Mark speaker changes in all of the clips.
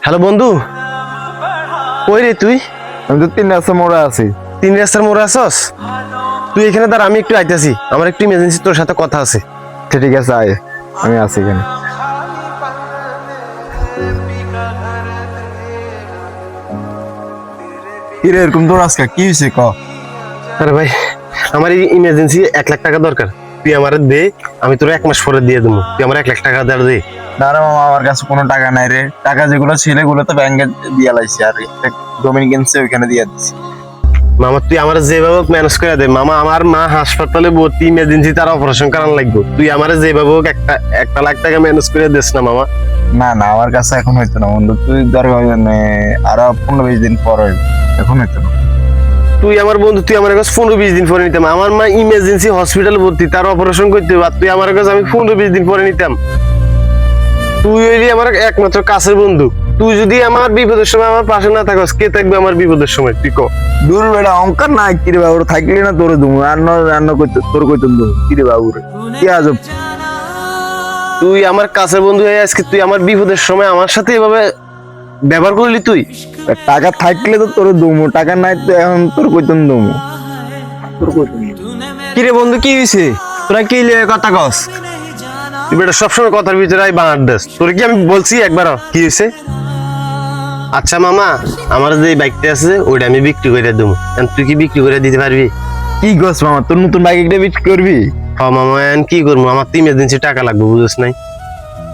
Speaker 1: Hello বন্ধু, কই রে তুই?
Speaker 2: আমি তো 3 রাস্তা মোড়ে আছি।
Speaker 1: 3 রাস্তার মোড়ে আছস? তুই এখানে দাঁড়া, আমি একটু আইতাছি, আমার একটু ইমার্জেন্সি তোর সাথে কথা আছে।
Speaker 2: ঠিক আছে, আয়, আমি আছি এখানে। কিরে এরকম তোর আজকে কি হয়েছে ক?
Speaker 1: আরে ভাই, আমার এই ইমার্জেন্সি 1 লাখ টাকা দরকার। তুই আমার দে, আমি তোর 1 মাস পরে দিয়ে দেবো। তুই আমার 1 লাখ টাকা দে।
Speaker 2: না রে মামা, আমার কাছে কোনো টাকা নাই রে। টাকা যেগুলো ছিল এগুলো তো ব্যাংকে দিয়ে লাইছি, আর একটা ডোমিন কিনছে ওইখানে দিয়ে দিছি।
Speaker 1: মামা তুই আমার যেভাবে হোক ম্যানেজ করে দে। মামা আমার মা হাসপাতালে ভর্তি, ইমার্জেন্সি, তার অপারেশন করানো লাগবে। তুই আমার যেভাবে হোক একটা লাখ টাকা ম্যানেজ করে দিস না মামা।
Speaker 2: না না, আমার কাছে এখন হইতো না বন্ধু। তুই দরকার মানে আরো 15-20 দিন পর হইবে, এখন হইতো না।
Speaker 1: তুই আমার বন্ধু, তুই আমার কাছে 15-20 দিন পরে নিতাম। আমার মা ইমার্জেন্সি হসপিটাল ভর্তি, তার অপারেশন করতে হবে, আর তুই আমার কাছে আমি 15-20 দিন পরে নিতাম। তুই হইলি আমার একমাত্র কাছের বন্ধু। তুই যদি আমার বিপদের সময় আমার পাশে না থাকস, কে থাকবে আমার বিপদের সময়? তুই কো।
Speaker 2: দূর বেড়া অঙ্কার না কিরে বাবু, থাকলি না তোরে দুমু রান্না করতে তোর কইতাম দুমু কিরে বাবু রে, কি আজব।
Speaker 1: তুই আমার কাছের বন্ধু হয়ে আজকে তুই আমার বিপদের সময় আমার সাথে এভাবে ব্যবহার করলি তুই?
Speaker 2: টাকা থাকলে তো তোর দুমু, টাকা নাই তো এখন তোর কইতাম দুমু।
Speaker 1: কিরে বন্ধু, কি হইছে? তোরা কি লিয়ে কথা কস? তুই বেটা সবসময় কথার ভিতরে বানার দেস। তোর কি আমি বলছি একবার কি হইছে? আচ্ছা মামা, আমার যে বাইকটা আছে ওইটা আমি বিক্রি করে দেবো। তুই কি বিক্রি করে দিতে পারবি?
Speaker 2: কি গছ মামা, তোর নতুন বাইক একটা বিক্রি করবি?
Speaker 1: হ্যাঁ মামা, এখন কি করবো? আমার তো ইমার্জেন্সি টাকা লাগবে, বুঝছ নাই?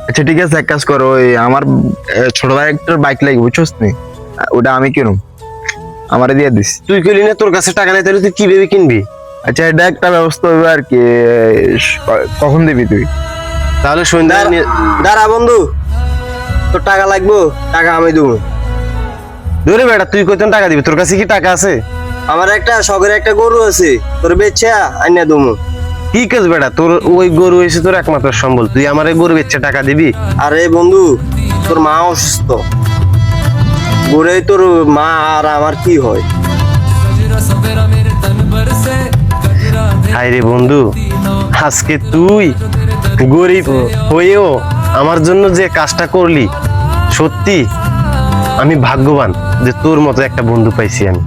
Speaker 2: আচ্ছা ঠিক আছে, এক কাজ কর, ওই আমার ছোট ভাই একটা বাইক লাগবে, বুঝছস নি? ওটা আমি কিনুম, আমারে দিয়ে দিস।
Speaker 1: তুই কিনলি না, তোর কাছে টাকা নাই, তাহলে তুই কি ভেবে কিনবি?
Speaker 2: আচ্ছা এটা একটা ব্যবস্থা হবে আর কি। কখন দিবি তুই?
Speaker 1: তাহলে সন্ধ্যা
Speaker 3: দাঁড়া বন্ধু, তোর টাকা লাগবো, টাকা আমি দেবো।
Speaker 1: ধরে বেটা, তুই কইতেন টাকা দিবি, তোর কাছে কি টাকা আছে?
Speaker 3: আমার একটা শখের একটা গরু আছে, তোর বেচা আইনা দেবো।
Speaker 1: কি কাজ বেটা, তোর ওই গরু হয়েছে তোর একমাত্র সম্বল, তুই আমার এই গরু বেচে টাকা দিবি?
Speaker 3: আরে বন্ধু, তোর মা অসুস্থ, গরু তোর মা আর আমার কি হয়?
Speaker 1: হায় রে বন্ধু, আজকে তুই গরিব হয়েও আমার জন্য যে কাজটা করলি, সত্যি আমি ভাগ্যবান যে তোর মতো একটা বন্ধু পাইছি আমি।